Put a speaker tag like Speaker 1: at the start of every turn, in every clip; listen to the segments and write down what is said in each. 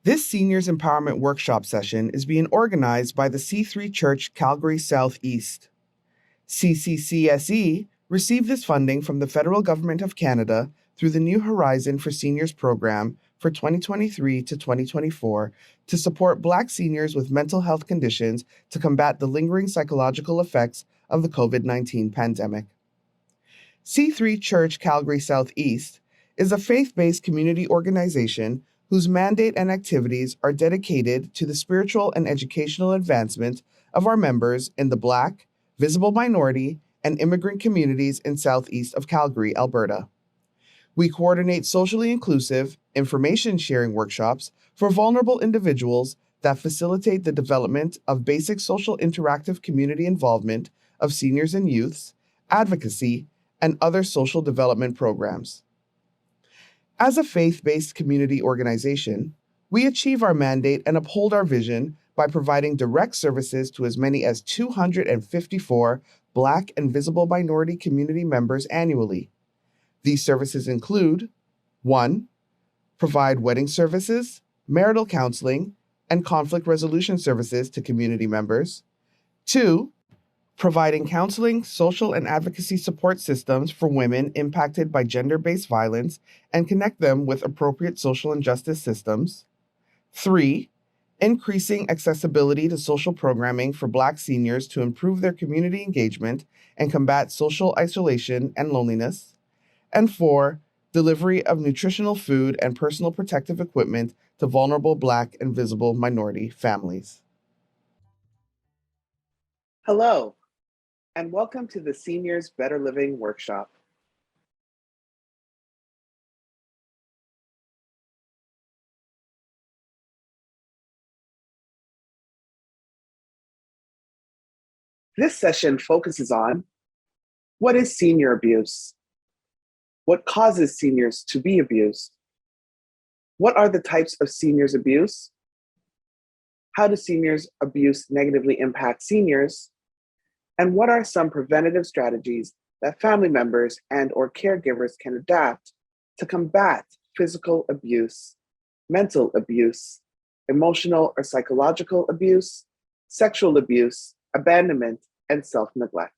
Speaker 1: This Seniors Empowerment Workshop session is being organized by the C3 Church Calgary Southeast. CCCSE received this funding from the federal government of Canada through the New Horizon for Seniors program for 2023 to 2024 to support Black seniors with mental health conditions to combat the lingering psychological effects of the COVID-19 pandemic. C3 Church Calgary Southeast is a faith-based community organization whose mandate and activities are dedicated to the spiritual and educational advancement of our members in the Black, visible minority, and immigrant communities in southeast of Calgary, Alberta. We coordinate socially inclusive, information-sharing workshops for vulnerable individuals that facilitate the development of basic social interactive community involvement of seniors and youths, advocacy, and other social development programs. As a faith-based community organization, we achieve our mandate and uphold our vision by providing direct services to as many as 254 Black and visible minority community members annually. These services include 1. Provide wedding services, marital counseling, and conflict resolution services to community members. 2. Providing counseling, social, and advocacy support systems for women impacted by gender-based violence and connect them with appropriate social and justice systems. 3. Increasing accessibility to social programming for Black seniors to improve their community engagement and combat social isolation and loneliness. And 4. Delivery of nutritional food and personal protective equipment to vulnerable Black and visible minority families.
Speaker 2: Hello, and welcome to the Seniors Better Living Workshop. This session focuses on what is senior abuse? What causes seniors to be abused? What are the types of seniors abuse? How does seniors abuse negatively impact seniors? And what are some preventative strategies that family members and/or caregivers can adapt to combat physical abuse, mental abuse, emotional or psychological abuse, sexual abuse, abandonment, and self-neglect?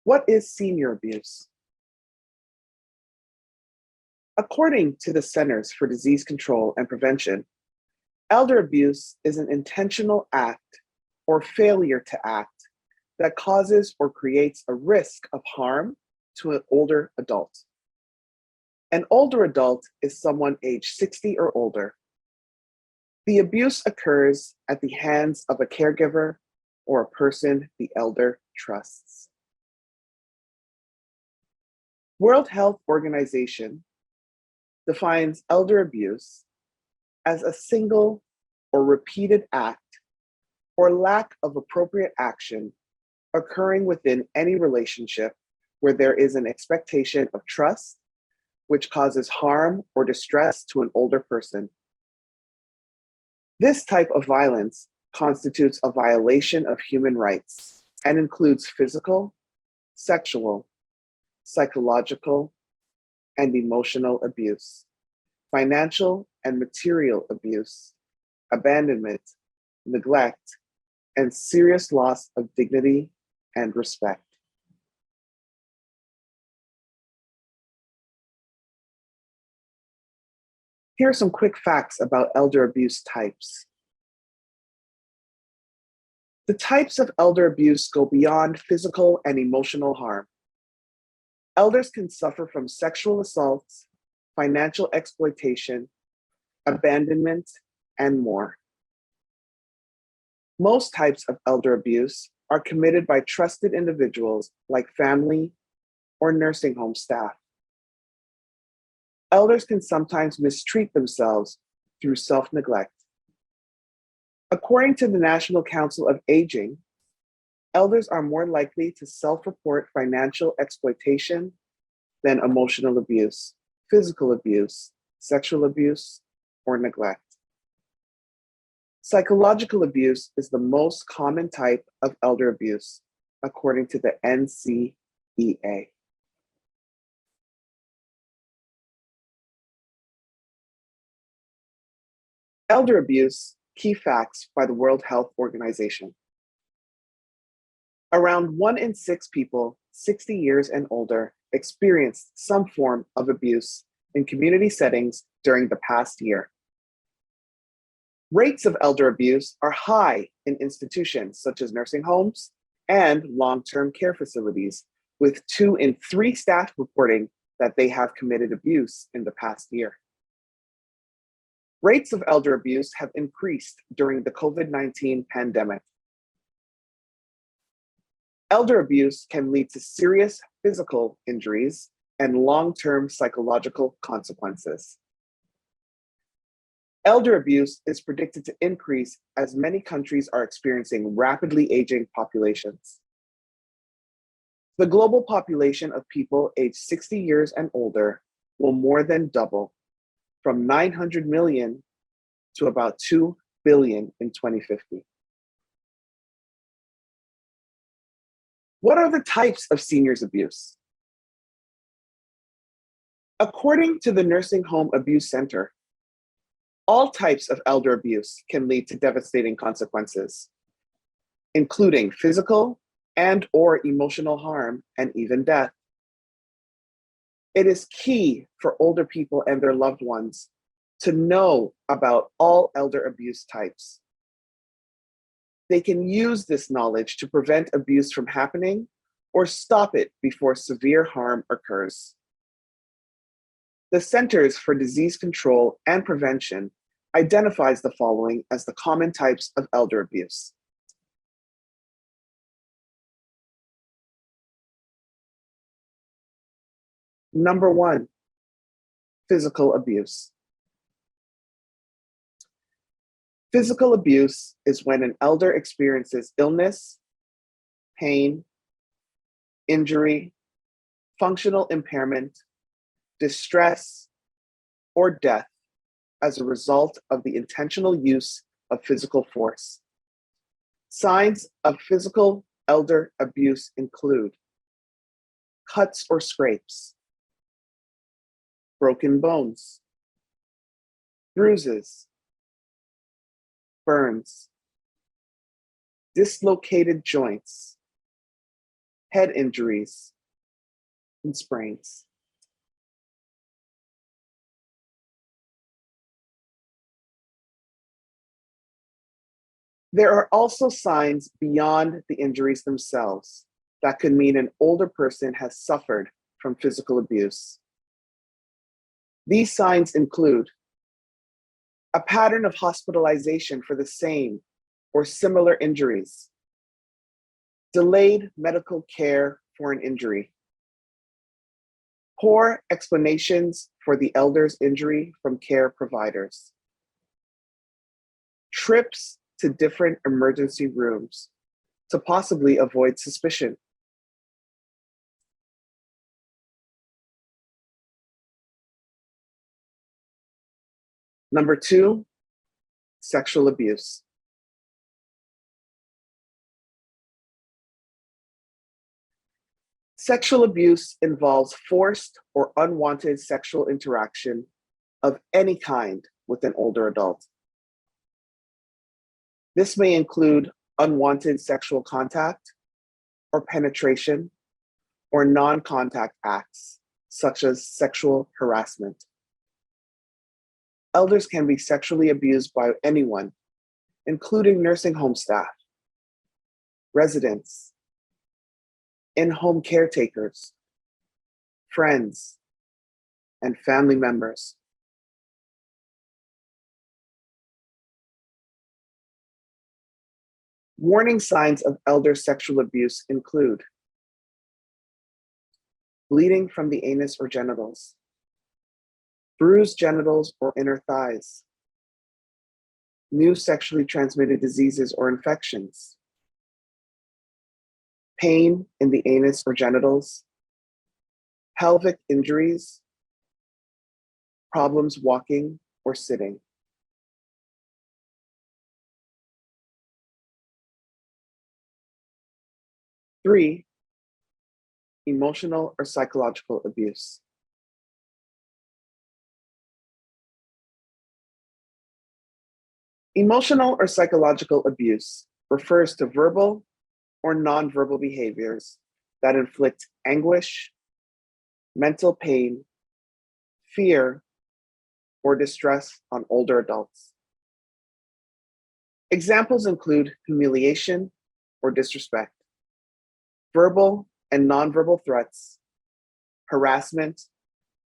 Speaker 2: What is senior abuse? According to the Centers for Disease Control and Prevention, elder abuse is an intentional act or failure to act that causes or creates a risk of harm to an older adult. An older adult is someone age 60 or older. The abuse occurs at the hands of a caregiver or a person the elder trusts. World Health Organization defines elder abuse as a single or repeated act or lack of appropriate action occurring within any relationship where there is an expectation of trust, which causes harm or distress to an older person. This type of violence constitutes a violation of human rights and includes physical, sexual, psychological, and emotional abuse, financial and material abuse, abandonment, neglect, and serious loss of dignity and respect. Here are some quick facts about elder abuse types. The types of elder abuse go beyond physical and emotional harm. Elders can suffer from sexual assaults, financial exploitation, abandonment, and more. Most types of elder abuse are committed by trusted individuals like family or nursing home staff. Elders can sometimes mistreat themselves through self-neglect. According to the National Council of Aging, elders are more likely to self-report financial exploitation than emotional abuse, physical abuse, sexual abuse, or neglect. Psychological abuse is the most common type of elder abuse. according to the NCEA. Elder abuse, key facts by the World Health Organization. Around 1 in 6 people 60 years and older experienced some form of abuse in community settings during the past year. Rates of elder abuse are high in institutions such as nursing homes and long-term care facilities, with 2 in 3 staff reporting that they have committed abuse in the past year. Rates of elder abuse have increased during the COVID-19 pandemic. Elder abuse can lead to serious physical injuries and long-term psychological consequences. Elder abuse is predicted to increase as many countries are experiencing rapidly aging populations. The global population of people aged 60 years and older will more than double, from 900 million to about 2 billion in 2050. What are the types of seniors abuse? According to the Nursing Home Abuse Center, all types of elder abuse can lead to devastating consequences, including physical and/or emotional harm and even death. It is key for older people and their loved ones to know about all elder abuse types. They can use this knowledge to prevent abuse from happening or stop it before severe harm occurs. The Centers for Disease Control and Prevention identifies the following as the common types of elder abuse. Number 1, physical abuse. Physical abuse is when an elder experiences illness, pain, injury, functional impairment, distress, or death as a result of the intentional use of physical force. Signs of physical elder abuse include cuts or scrapes, broken bones, bruises, burns, dislocated joints, head injuries, and sprains. There are also signs beyond the injuries themselves that could mean an older person has suffered from physical abuse. These signs include a pattern of hospitalization for the same or similar injuries, delayed medical care for an injury, poor explanations for the elder's injury from care providers, trips to different emergency rooms to possibly avoid suspicion, Number 2, sexual abuse. Sexual abuse involves forced or unwanted sexual interaction of any kind with an older adult. This may include unwanted sexual contact or penetration or non-contact acts, such as sexual harassment. Elders can be sexually abused by anyone, including nursing home staff, residents, in-home caretakers, friends, and family members. Warning signs of elder sexual abuse include bleeding from the anus or genitals, bruised genitals or inner thighs, new sexually transmitted diseases or infections, pain in the anus or genitals, pelvic injuries, problems walking or sitting. 3, emotional or psychological abuse. Emotional or psychological abuse refers to verbal or nonverbal behaviors that inflict anguish, mental pain, fear, or distress on older adults. Examples include humiliation or disrespect, verbal and nonverbal threats, harassment,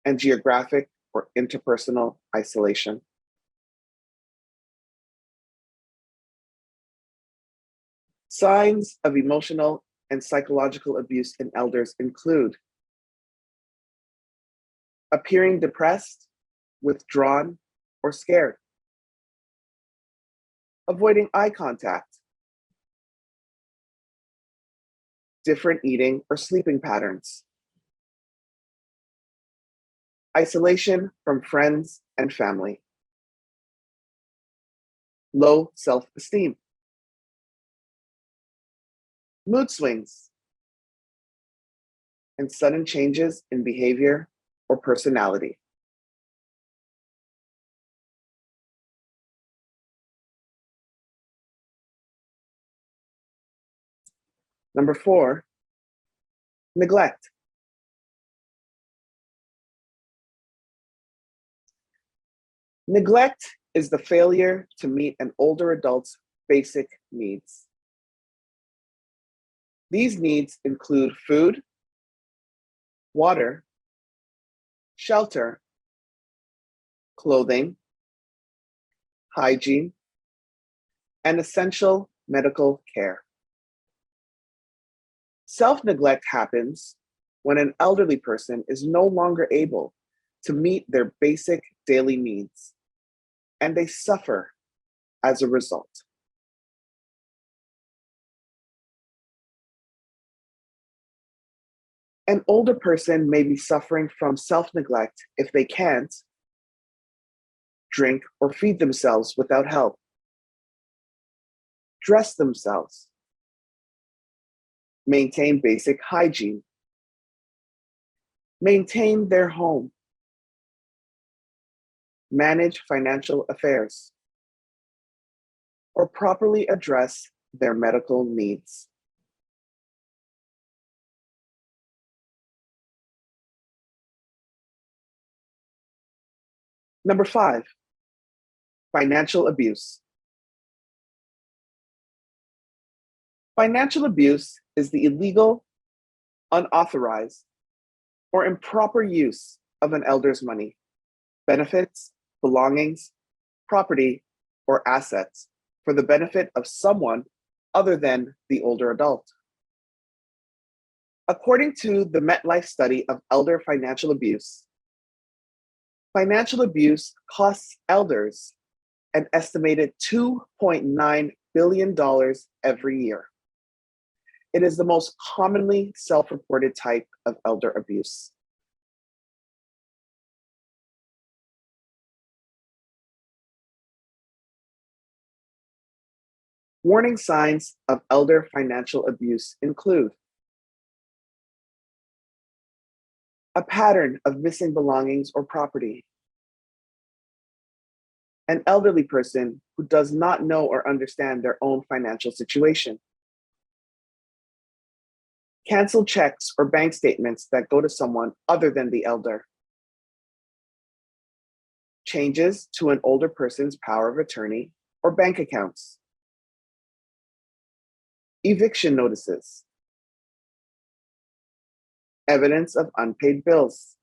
Speaker 2: and geographic or interpersonal isolation. Signs of emotional and psychological abuse in elders include appearing depressed, withdrawn, or scared, avoiding eye contact, different eating or sleeping patterns, isolation from friends and family, low self-esteem, mood swings, and sudden changes in behavior or personality. Number 4, neglect. Neglect is the failure to meet an older adult's basic needs. These needs include food, water, shelter, clothing, hygiene, and essential medical care. Self-neglect happens when an elderly person is no longer able to meet their basic daily needs, and they suffer as a result. An older person may be suffering from self-neglect if they can't drink or feed themselves without help, dress themselves, maintain basic hygiene, maintain their home, manage financial affairs, or properly address their medical needs. Number 5, financial abuse. Financial abuse is the illegal, unauthorized, or improper use of an elder's money, benefits, belongings, property, or assets for the benefit of someone other than the older adult. According to the MetLife study of elder financial abuse costs elders an estimated $2.9 billion every year. It is the most commonly self-reported type of elder abuse. Warning signs of elder financial abuse include a pattern of missing belongings or property, an elderly person who does not know or understand their own financial situation, canceled checks or bank statements that go to someone other than the elder, changes to an older person's power of attorney or bank accounts, eviction notices, evidence of unpaid bills,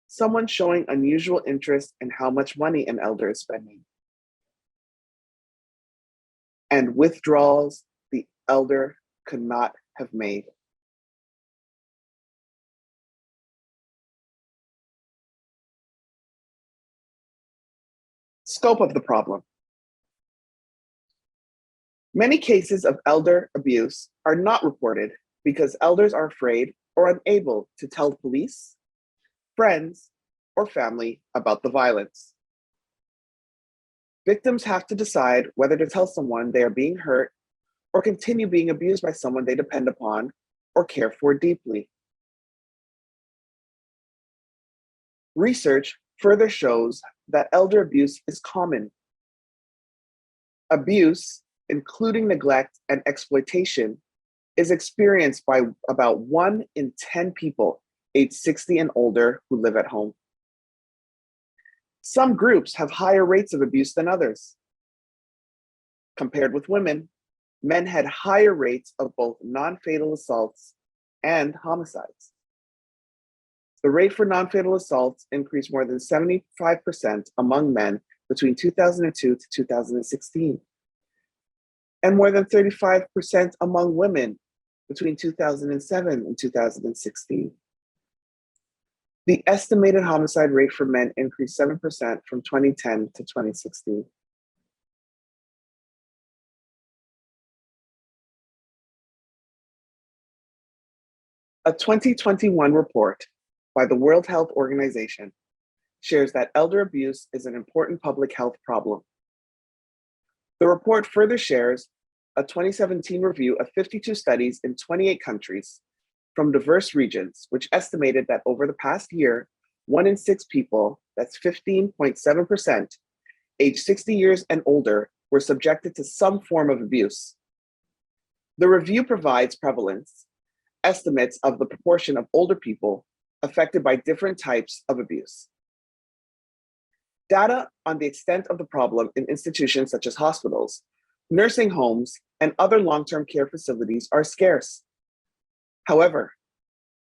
Speaker 2: someone showing unusual interest in how much money an elder is spending, and withdrawals the elder could not have made. Scope of the problem. Many cases of elder abuse are not reported because elders are afraid or unable to tell police, friends, or family about the violence. Victims have to decide whether to tell someone they are being hurt or continue being abused by someone they depend upon or care for deeply. Research further shows that elder abuse is common. Abuse, including neglect and exploitation, is experienced by about 1 in 10 people aged 60 and older who live at home. Some groups have higher rates of abuse than others. Compared with women, men had higher rates of both non-fatal assaults and homicides. The rate for non-fatal assaults increased more than 75% among men between 2002 to 2016, and more than 35% among women between 2007 and 2016. The estimated homicide rate for men increased 7% from 2010 to 2016. A 2021 report by the World Health Organization shares that elder abuse is an important public health problem. The report further shares a 2017 review of 52 studies in 28 countries from diverse regions, which estimated that over the past year, 1 in 6 people, that's 15.7%, aged 60 years and older, were subjected to some form of abuse. The review provides prevalence estimates of the proportion of older people affected by different types of abuse. Data on the extent of the problem in institutions such as hospitals, nursing homes, and other long-term care facilities are scarce. However,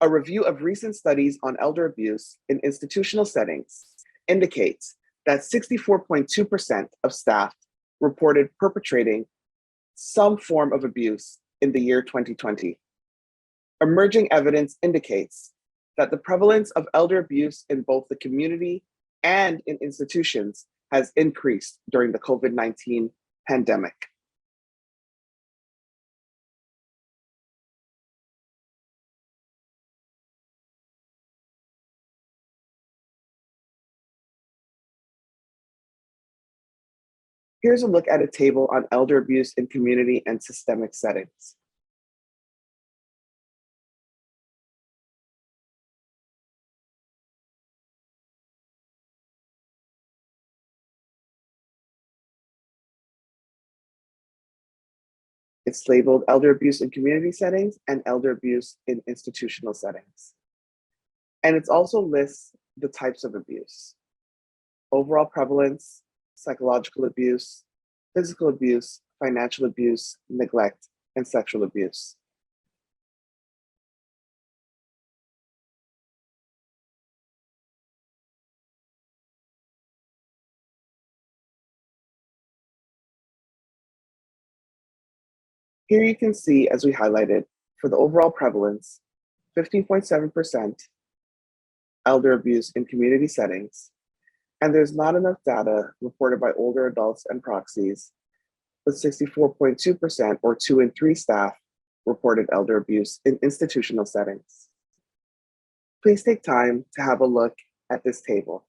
Speaker 2: a review of recent studies on elder abuse in institutional settings indicates that 64.2% of staff reported perpetrating some form of abuse in the year 2020. Emerging evidence indicates that the prevalence of elder abuse in both the community and in institutions has increased during the COVID-19 pandemic. Here's a look at a table on elder abuse in community and systemic settings. It's labeled elder abuse in community settings and elder abuse in institutional settings. And it also lists the types of abuse: overall prevalence, psychological abuse, physical abuse, financial abuse, neglect, and sexual abuse. Here you can see, as we highlighted, for the overall prevalence, 15.7% elder abuse in community settings, and there's not enough data reported by older adults and proxies, but 64.2% or 2 in 3 staff reported elder abuse in institutional settings. Please take time to have a look at this table.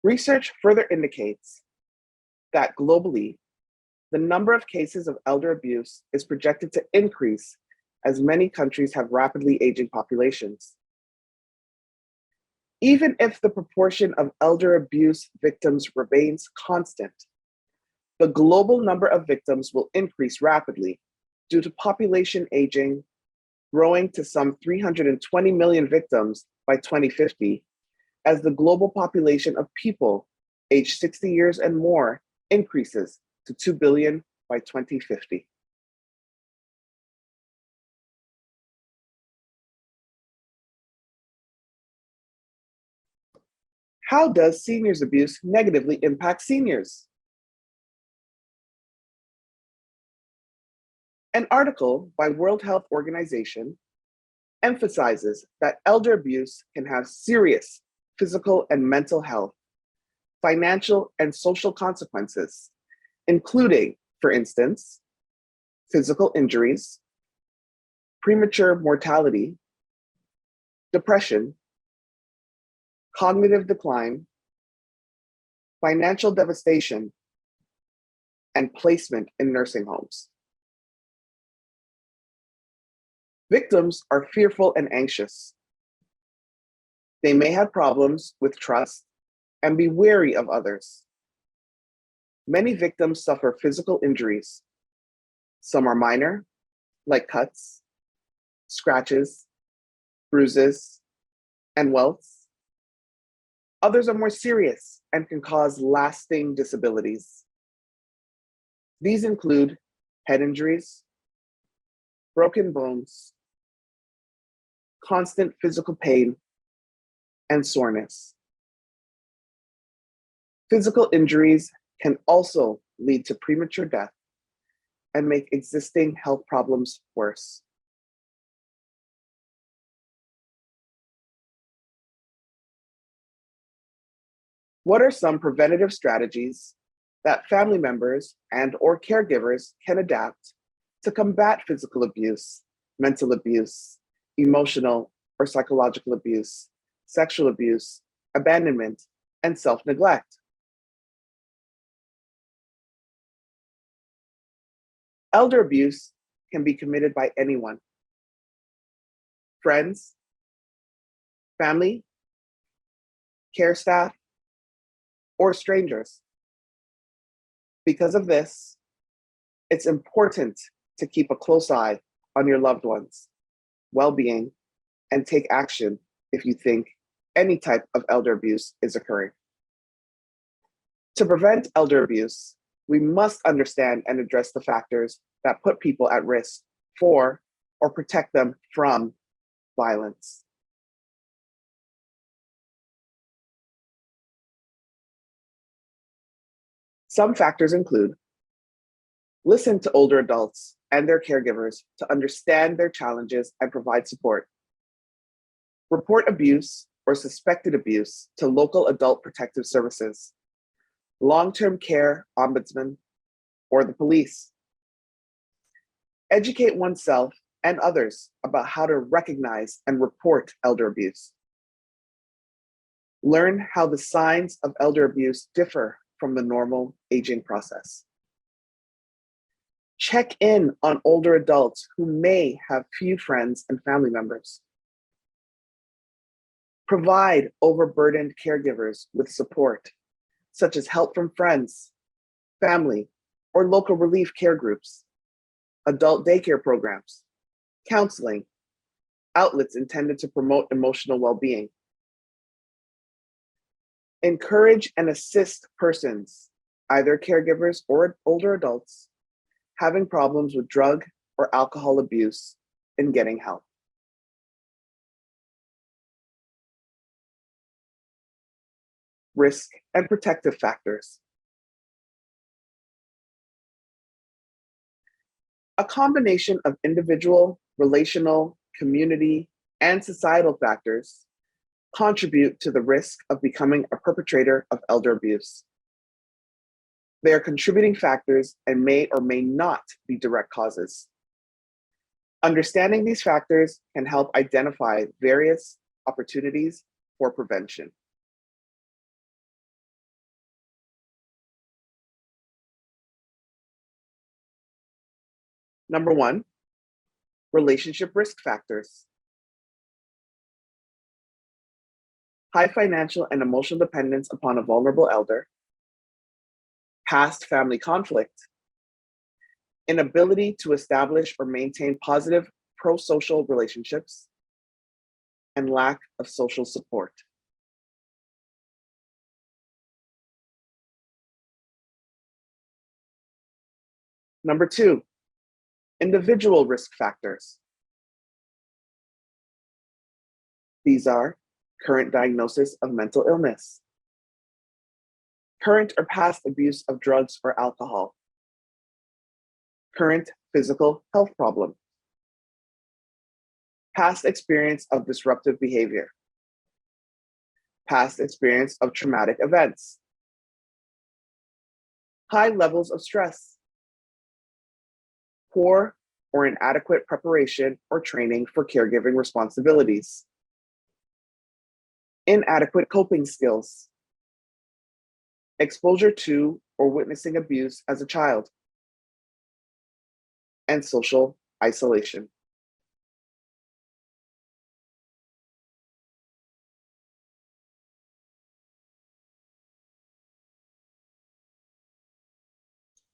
Speaker 2: Research further indicates that globally, the number of cases of elder abuse is projected to increase as many countries have rapidly aging populations. Even if the proportion of elder abuse victims remains constant, the global number of victims will increase rapidly due to population aging, growing to some 320 million victims by 2050, as the global population of people aged 60 years and more increases to 2 billion by 2050. How does seniors abuse negatively impact seniors? An article by World Health Organization emphasizes that elder abuse can have serious physical and mental health, financial and social consequences, including, for instance, physical injuries, premature mortality, depression, cognitive decline, financial devastation, and placement in nursing homes. Victims are fearful and anxious. They may have problems with trust and be wary of others. Many victims suffer physical injuries. Some are minor, like cuts, scratches, bruises, and welts. Others are more serious and can cause lasting disabilities. These include head injuries, broken bones, constant physical pain, and soreness. Physical injuries can also lead to premature death and make existing health problems worse. What are some preventative strategies that family members and/or caregivers can adapt to combat physical abuse, mental abuse, emotional or psychological abuse, sexual abuse, abandonment, and self-neglect? Elder abuse can be committed by anyone: friends, family, care staff, or strangers. Because of this, it's important to keep a close eye on your loved ones' well-being and take action if you think any type of elder abuse is occurring. To prevent elder abuse, we must understand and address the factors that put people at risk for or protect them from violence. Some factors include: listen to older adults and their caregivers to understand their challenges and provide support. Report abuse or suspected abuse to local adult protective services, long-term care ombudsman, or the police. Educate oneself and others about how to recognize and report elder abuse. Learn how the signs of elder abuse differ from the normal aging process. Check in on older adults who may have few friends and family members. Provide overburdened caregivers with support, such as help from friends, family, or local relief care groups, adult daycare programs, counseling, outlets intended to promote emotional well-being. Encourage and assist persons, either caregivers or older adults, having problems with drug or alcohol abuse in getting help. Risk and protective factors. A combination of individual, relational, community, and societal factors contribute to the risk of becoming a perpetrator of elder abuse. They are contributing factors and may or may not be direct causes. Understanding these factors can help identify various opportunities for prevention. Number one, relationship risk factors. High financial and emotional dependence upon a vulnerable elder, past family conflict, inability to establish or maintain positive pro-social relationships, and lack of social support. Number two, individual risk factors. These are current diagnosis of mental illness, current or past abuse of drugs or alcohol, current physical health problem, past experience of disruptive behavior, past experience of traumatic events, high levels of stress, poor or inadequate preparation or training for caregiving responsibilities, inadequate coping skills, exposure to or witnessing abuse as a child, and social isolation.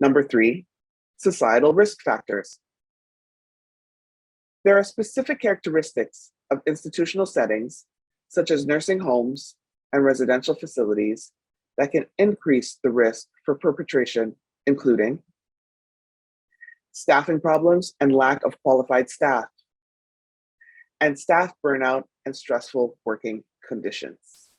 Speaker 2: Number 3, societal risk factors. There are specific characteristics of institutional settings, such as nursing homes and residential facilities, that can increase the risk for perpetration, including staffing problems and lack of qualified staff, and staff burnout and stressful working conditions.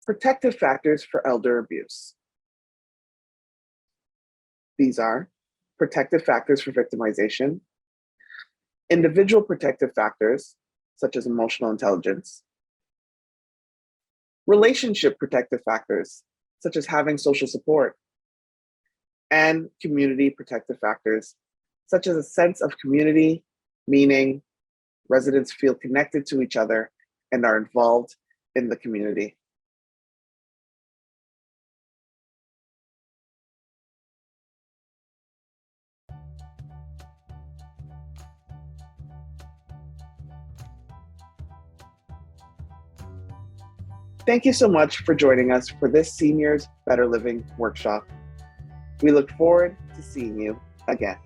Speaker 2: Protective factors for elder abuse. These are protective factors for victimization, individual protective factors, such as emotional intelligence, relationship protective factors, such as having social support, and community protective factors, such as a sense of community, meaning residents feel connected to each other and are involved in the community. Thank you so much for joining us for this Seniors Better Living workshop. We look forward to seeing you again.